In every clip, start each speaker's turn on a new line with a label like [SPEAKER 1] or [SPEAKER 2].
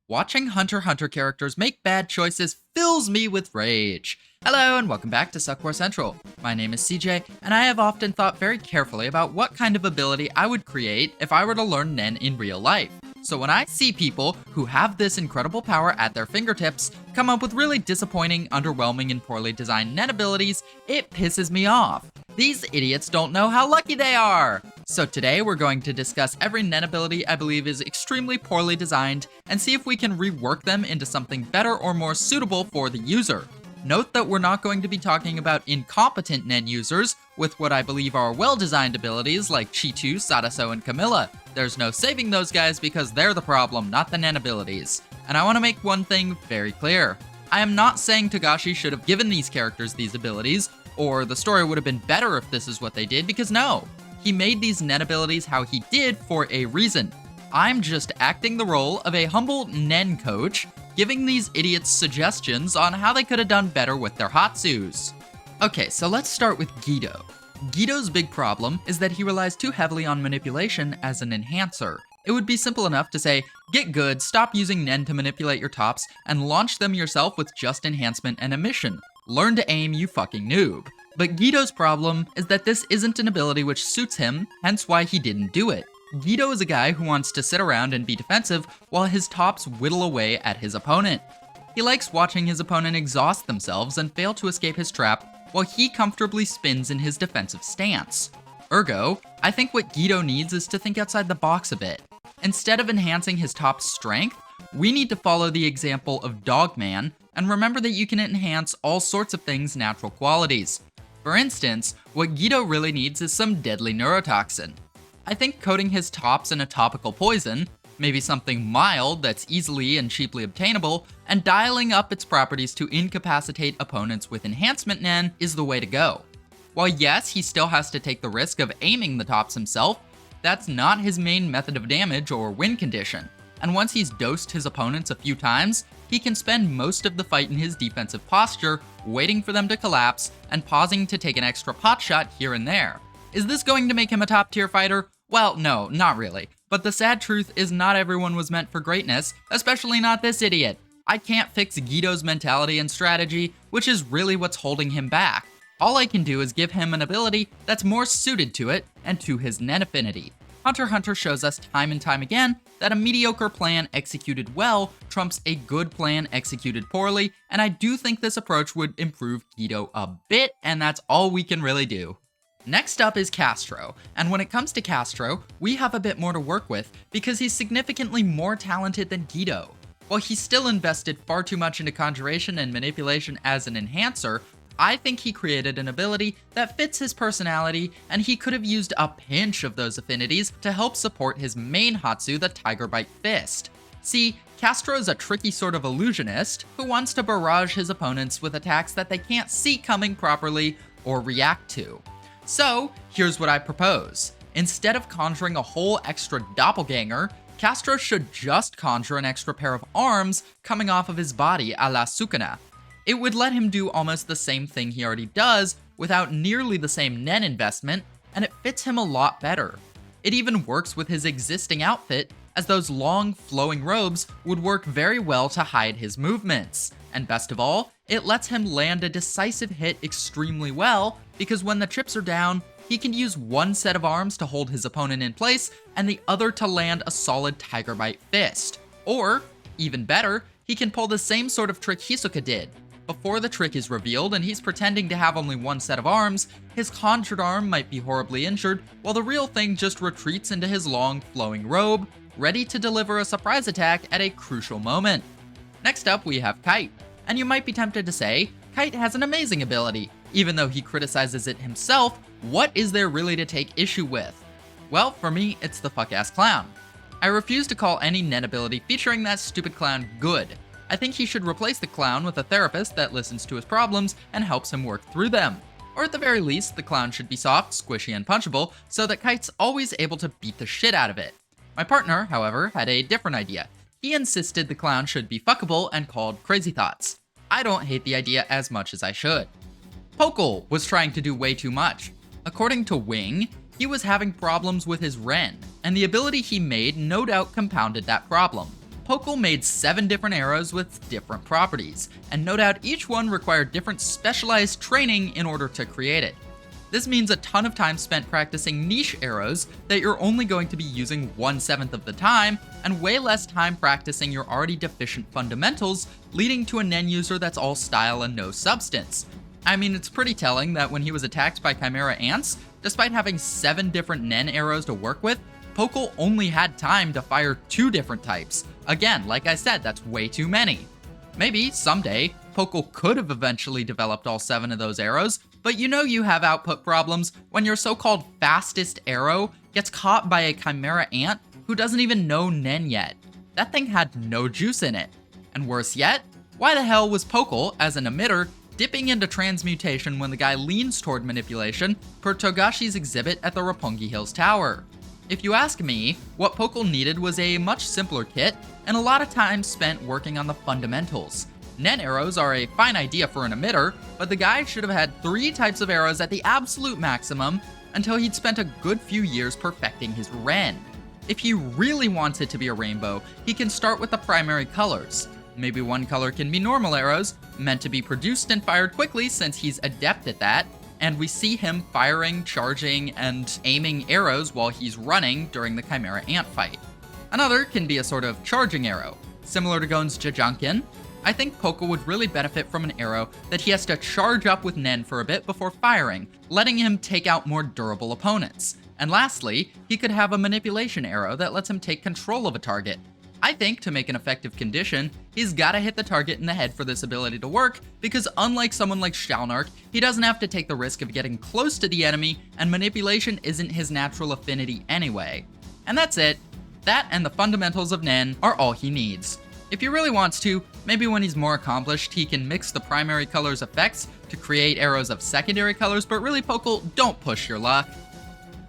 [SPEAKER 1] Watching Hunter x Hunter characters make bad choices fills me with rage. Hello and welcome back to Suckwar Central. My name is CJ, and I have often thought very carefully about what kind of ability I would create if I were to learn Nen in real life. So when I see people who have this incredible power at their fingertips come up with really disappointing, underwhelming, and poorly designed Nen abilities, it pisses me off. These idiots don't know how lucky they are! So today we're going to discuss every Nen ability I believe is extremely poorly designed and see if we can rework them into something better or more suitable for the user. Note that we're not going to be talking about incompetent Nen users with what I believe are well-designed abilities like Chitu, Sadaso, and Camilla. There's no saving those guys because they're the problem, not the Nen abilities. And I want to make one thing very clear. I am not saying Togashi should have given these characters these abilities, or the story would have been better if this is what they did, because no. He made these Nen abilities how he did for a reason. I'm just acting the role of a humble Nen coach, giving these idiots suggestions on how they could have done better with their Hatsus. Okay, so let's start with Gido. Gido's big problem is that he relies too heavily on manipulation as an enhancer. It would be simple enough to say, get good, stop using Nen to manipulate your tops, and launch them yourself with just enhancement and emission. Learn to aim, you fucking noob. But Gido's problem is that this isn't an ability which suits him, hence why he didn't do it. Gido is a guy who wants to sit around and be defensive while his tops whittle away at his opponent. He likes watching his opponent exhaust themselves and fail to escape his trap while he comfortably spins in his defensive stance. Ergo, I think what Gido needs is to think outside the box a bit. Instead of enhancing his top strength, we need to follow the example of Dogman and remember that you can enhance all sorts of things' natural qualities. For instance, what Gido really needs is some deadly neurotoxin. I think coating his tops in a topical poison, maybe something mild that's easily and cheaply obtainable, and dialing up its properties to incapacitate opponents with enhancement Nen is the way to go. While yes, he still has to take the risk of aiming the tops himself, that's not his main method of damage or win condition. And once he's dosed his opponents a few times, he can spend most of the fight in his defensive posture, waiting for them to collapse, and pausing to take an extra pot shot here and there. Is this going to make him a top tier fighter? Well, no, not really. But the sad truth is not everyone was meant for greatness, especially not this idiot. I can't fix Gido's mentality and strategy, which is really what's holding him back. All I can do is give him an ability that's more suited to it and to his Nen affinity. Hunter x Hunter shows us time and time again that a mediocre plan executed well trumps a good plan executed poorly, and I do think this approach would improve Gido a bit, and that's all we can really do. Next up is Castro, and when it comes to Castro, we have a bit more to work with because he's significantly more talented than Gido. While he still invested far too much into conjuration and manipulation as an enhancer, I think he created an ability that fits his personality, and he could have used a pinch of those affinities to help support his main Hatsu, the Tiger Bite Fist. See, Castro is a tricky sort of illusionist who wants to barrage his opponents with attacks that they can't see coming properly or react to. So, here's what I propose. Instead of conjuring a whole extra doppelganger, Castro should just conjure an extra pair of arms coming off of his body a la Sukuna. It would let him do almost the same thing he already does without nearly the same Nen investment, and it fits him a lot better. It even works with his existing outfit, as those long, flowing robes would work very well to hide his movements. And best of all, it lets him land a decisive hit extremely well, because when the chips are down, he can use one set of arms to hold his opponent in place, and the other to land a solid Tiger Bite Fist. Or, even better, he can pull the same sort of trick Hisoka did. Before the trick is revealed and he's pretending to have only one set of arms, his conjured arm might be horribly injured, while the real thing just retreats into his long, flowing robe, ready to deliver a surprise attack at a crucial moment. Next up, we have Kite. And you might be tempted to say, Kite has an amazing ability. Even though he criticizes it himself, what is there really to take issue with? Well, for me, it's the fuck-ass clown. I refuse to call any Nen ability featuring that stupid clown good. I think he should replace the clown with a therapist that listens to his problems and helps him work through them. Or at the very least, the clown should be soft, squishy, and punchable so that Kite's always able to beat the shit out of it. My partner, however, had a different idea. He insisted the clown should be fuckable and called Crazy Thoughts. I don't hate the idea as much as I should. Pokkle was trying to do way too much. According to Wing, he was having problems with his Ren, and the ability he made no doubt compounded that problem. Pokkle made 7 different arrows with different properties, and no doubt each one required different specialized training in order to create it. This means a ton of time spent practicing niche arrows that you're only going to be using 1/7 of the time, and way less time practicing your already deficient fundamentals, leading to a Nen user that's all style and no substance. I mean, it's pretty telling that when he was attacked by Chimera ants, despite having 7 different Nen arrows to work with, Pokkle only had time to fire 2 different types. Again, like I said, that's way too many. Maybe, someday, Pokkle could have eventually developed all 7 of those arrows, but you know you have output problems when your so-called fastest arrow gets caught by a Chimera ant who doesn't even know Nen yet. That thing had no juice in it. And worse yet, why the hell was Pokkle, as an emitter, dipping into transmutation when the guy leans toward manipulation per Togashi's exhibit at the Roppongi Hills Tower? If you ask me, what Pokkle needed was a much simpler kit and a lot of time spent working on the fundamentals. Nen arrows are a fine idea for an emitter, but the guy should have had 3 types of arrows at the absolute maximum until he'd spent a good few years perfecting his Ren. If he really wants it to be a rainbow, he can start with the primary colors. Maybe one color can be normal arrows, meant to be produced and fired quickly since he's adept at that, and we see him firing, charging, and aiming arrows while he's running during the Chimera ant fight. Another can be a sort of charging arrow, similar to Gon's Jajunkin. I think Pokkle would really benefit from an arrow that he has to charge up with Nen for a bit before firing, letting him take out more durable opponents. And lastly, he could have a manipulation arrow that lets him take control of a target. I think to make an effective condition, he's gotta hit the target in the head for this ability to work, because unlike someone like Shalnark, he doesn't have to take the risk of getting close to the enemy, and manipulation isn't his natural affinity anyway. And that's it. That and the fundamentals of Nen are all he needs. If he really wants to, maybe when he's more accomplished, he can mix the primary colors' effects to create arrows of secondary colors, but really, Pokkle, don't push your luck.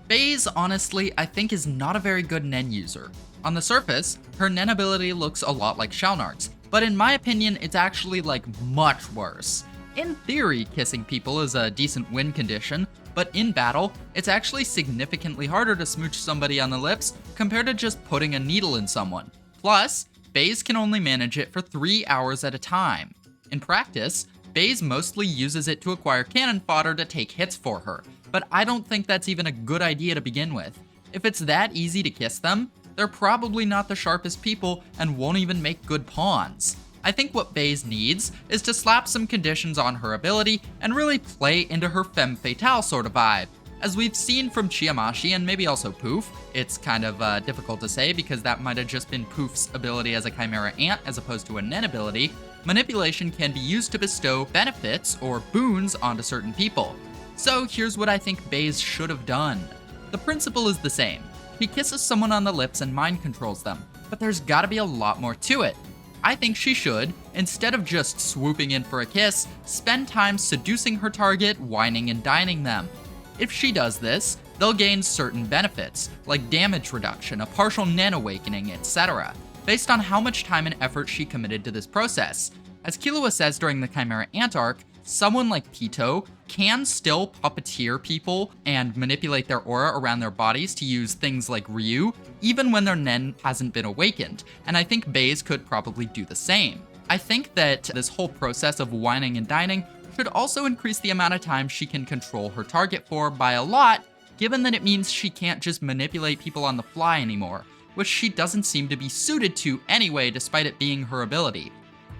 [SPEAKER 1] Baise, honestly, I think is not a very good Nen user. On the surface, her Nen ability looks a lot like Shalnark's, but in my opinion, it's actually like much worse. In theory, kissing people is a decent win condition, but in battle, it's actually significantly harder to smooch somebody on the lips compared to just putting a needle in someone. Plus, Baise can only manage it for 3 hours at a time. In practice, Baise mostly uses it to acquire cannon fodder to take hits for her, but I don't think that's even a good idea to begin with. If it's that easy to kiss them, they're probably not the sharpest people and won't even make good pawns. I think what Baise needs is to slap some conditions on her ability and really play into her femme fatale sort of vibe. As we've seen from Chiamashi and maybe also Poof, it's kind of difficult to say because that might have just been Poof's ability as a Chimera ant as opposed to a Nen ability, manipulation can be used to bestow benefits or boons onto certain people. So here's what I think Baise should have done. The principle is the same. He kisses someone on the lips and mind controls them, but there's gotta be a lot more to it. I think she should, instead of just swooping in for a kiss, spend time seducing her target, whining and dining them. If she does this, they'll gain certain benefits, like damage reduction, a partial Nen awakening, etc., based on how much time and effort she committed to this process. As Killua says during the Chimera Ant arc, someone like Pito can still puppeteer people and manipulate their aura around their bodies to use things like Ryu, even when their Nen hasn't been awakened, and I think Baise could probably do the same. I think that this whole process of whining and dining should also increase the amount of time she can control her target for by a lot, given that it means she can't just manipulate people on the fly anymore, which she doesn't seem to be suited to anyway despite it being her ability.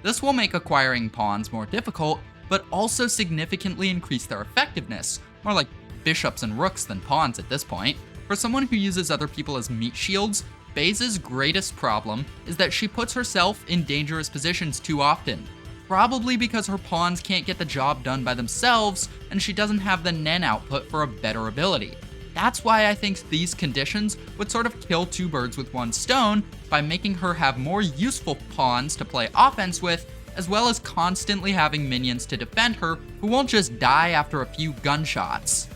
[SPEAKER 1] This will make acquiring pawns more difficult, but also significantly increase their effectiveness, more like bishops and rooks than pawns at this point. For someone who uses other people as meat shields, Baise's greatest problem is that she puts herself in dangerous positions too often, probably because her pawns can't get the job done by themselves and she doesn't have the Nen output for a better ability. That's why I think these conditions would sort of kill 2 birds with 1 stone by making her have more useful pawns to play offense with, as well as constantly having minions to defend her who won't just die after a few gunshots.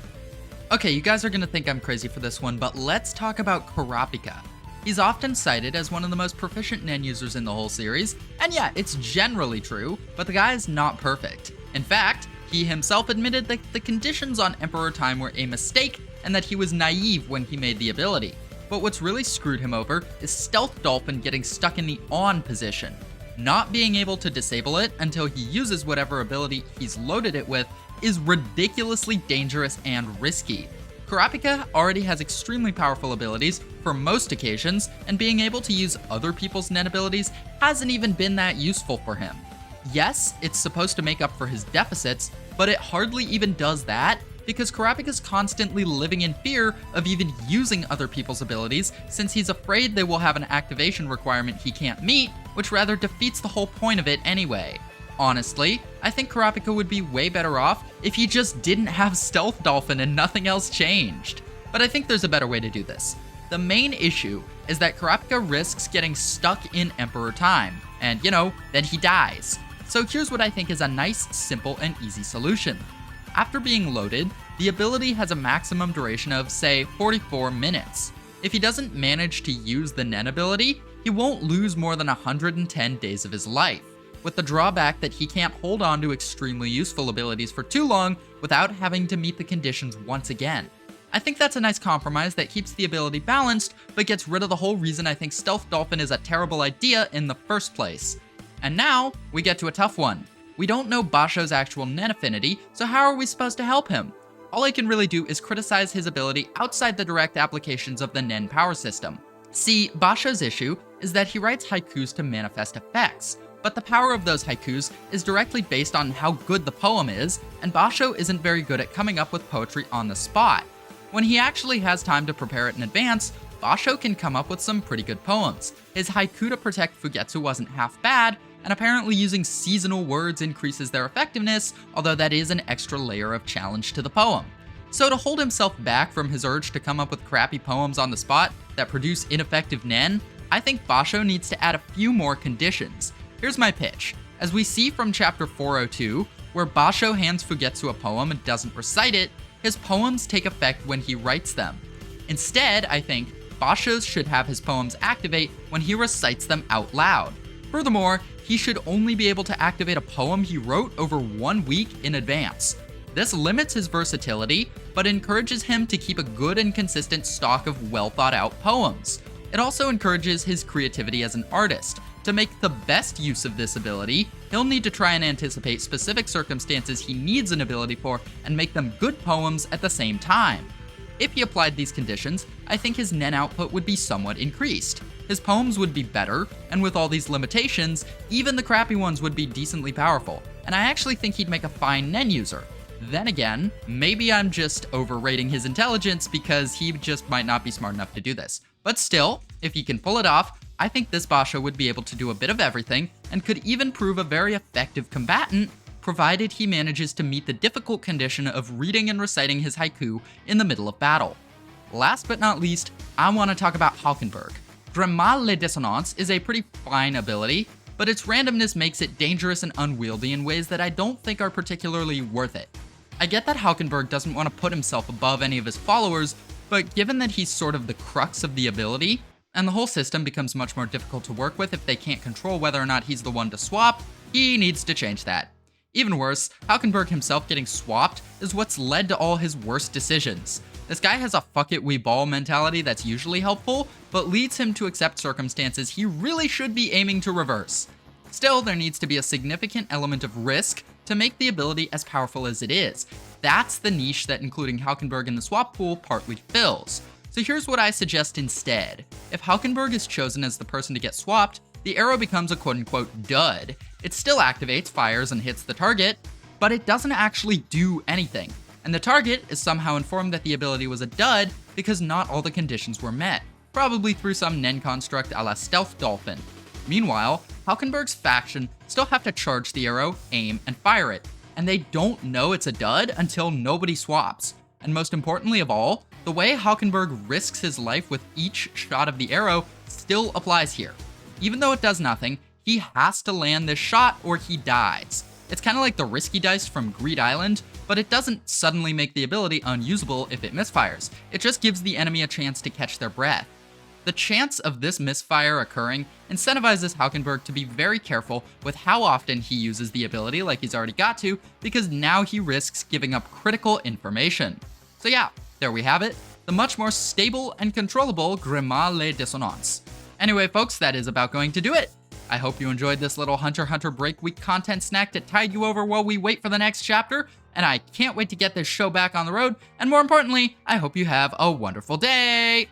[SPEAKER 1] Okay, you guys are gonna think I'm crazy for this one, but let's talk about Kurapika. He's often cited as one of the most proficient Nen users in the whole series, and yeah, it's generally true, but the guy is not perfect. In fact, he himself admitted that the conditions on Emperor Time were a mistake and that he was naive when he made the ability. but what's really screwed him over is Stealth Dolphin getting stuck in the on position. Not being able to disable it until he uses whatever ability he's loaded it with is ridiculously dangerous and risky. Kurapika already has extremely powerful abilities for most occasions, and being able to use other people's Nen abilities hasn't even been that useful for him. Yes, it's supposed to make up for his deficits, but it hardly even does that because Kurapika's constantly living in fear of even using other people's abilities since he's afraid they will have an activation requirement he can't meet, which rather defeats the whole point of it anyway. Honestly, I think Kurapika would be way better off if he just didn't have Stealth Dolphin and nothing else changed. But I think there's a better way to do this. The main issue is that Kurapika risks getting stuck in Emperor Time, and then he dies. So here's what I think is a nice, simple, and easy solution. After being loaded, the ability has a maximum duration of, say, 44 minutes. If he doesn't manage to use the Nen ability, he won't lose more than 110 days of his life, with the drawback that he can't hold on to extremely useful abilities for too long without having to meet the conditions once again. I think that's a nice compromise that keeps the ability balanced, but gets rid of the whole reason I think Stealth Dolphin is a terrible idea in the first place. And now, we get to a tough one. We don't know Basho's actual Nen affinity, so how are we supposed to help him? All I can really do is criticize his ability outside the direct applications of the Nen power system. See, Basho's issue is that he writes haikus to manifest effects, but the power of those haikus is directly based on how good the poem is, and Basho isn't very good at coming up with poetry on the spot. When he actually has time to prepare it in advance, Basho can come up with some pretty good poems. His haiku to protect Fugetsu wasn't half bad, and apparently using seasonal words increases their effectiveness, although that is an extra layer of challenge to the poem. So to hold himself back from his urge to come up with crappy poems on the spot that produce ineffective Nen, I think Basho needs to add a few more conditions. Here's my pitch. As we see from chapter 402, where Basho hands Fugetsu a poem and doesn't recite it, his poems take effect when he writes them. Instead, I think, Basho should have his poems activate when he recites them out loud. Furthermore, he should only be able to activate a poem he wrote over 1 week in advance. This limits his versatility, but encourages him to keep a good and consistent stock of well-thought-out poems. It also encourages his creativity as an artist. To make the best use of this ability, he'll need to try and anticipate specific circumstances he needs an ability for and make them good poems at the same time. If he applied these conditions, I think his Nen output would be somewhat increased. His poems would be better, and with all these limitations, even the crappy ones would be decently powerful, and I actually think he'd make a fine Nen user. Then again, maybe I'm just overrating his intelligence because he just might not be smart enough to do this. But still, if he can pull it off, I think this Basho would be able to do a bit of everything, and could even prove a very effective combatant, provided he manages to meet the difficult condition of reading and reciting his haiku in the middle of battle. Last but not least, I want to talk about Halkenburg. Dramale Dissonance is a pretty fine ability, but its randomness makes it dangerous and unwieldy in ways that I don't think are particularly worth it. I get that Halkenburg doesn't want to put himself above any of his followers, but given that he's sort of the crux of the ability, and the whole system becomes much more difficult to work with if they can't control whether or not he's the one to swap, he needs to change that. Even worse, Halkenburg himself getting swapped is what's led to all his worst decisions. This guy has a fuck it we ball mentality that's usually helpful, but leads him to accept circumstances he really should be aiming to reverse. Still, there needs to be a significant element of risk to make the ability as powerful as it is. That's the niche that including Halkenburg in the swap pool partly fills. So here's what I suggest instead. If Halkenburg is chosen as the person to get swapped, the arrow becomes a quote-unquote dud. It still activates, fires, and hits the target, but it doesn't actually do anything. And the target is somehow informed that the ability was a dud because not all the conditions were met, probably through some Nen construct a la Stealth Dolphin. Meanwhile, Halkenburg's faction still have to charge the arrow, aim, and fire it, and they don't know it's a dud until nobody swaps. And most importantly of all, the way Halkenburg risks his life with each shot of the arrow still applies here. Even though it does nothing, he has to land this shot or he dies. It's kind of like the risky dice from Greed Island, but it doesn't suddenly make the ability unusable if it misfires. It just gives the enemy a chance to catch their breath. The chance of this misfire occurring incentivizes Halkenburg to be very careful with how often he uses the ability like he's already got to, because now he risks giving up critical information. So yeah, there we have it. the much more stable and controllable Grimma les Dissonance. Anyway, folks, that is about going to do it. I hope you enjoyed this little Hunter x Hunter break week content snack to tide you over while we wait for the next chapter, and I can't wait to get this show back on the road, and more importantly, I hope you have a wonderful day!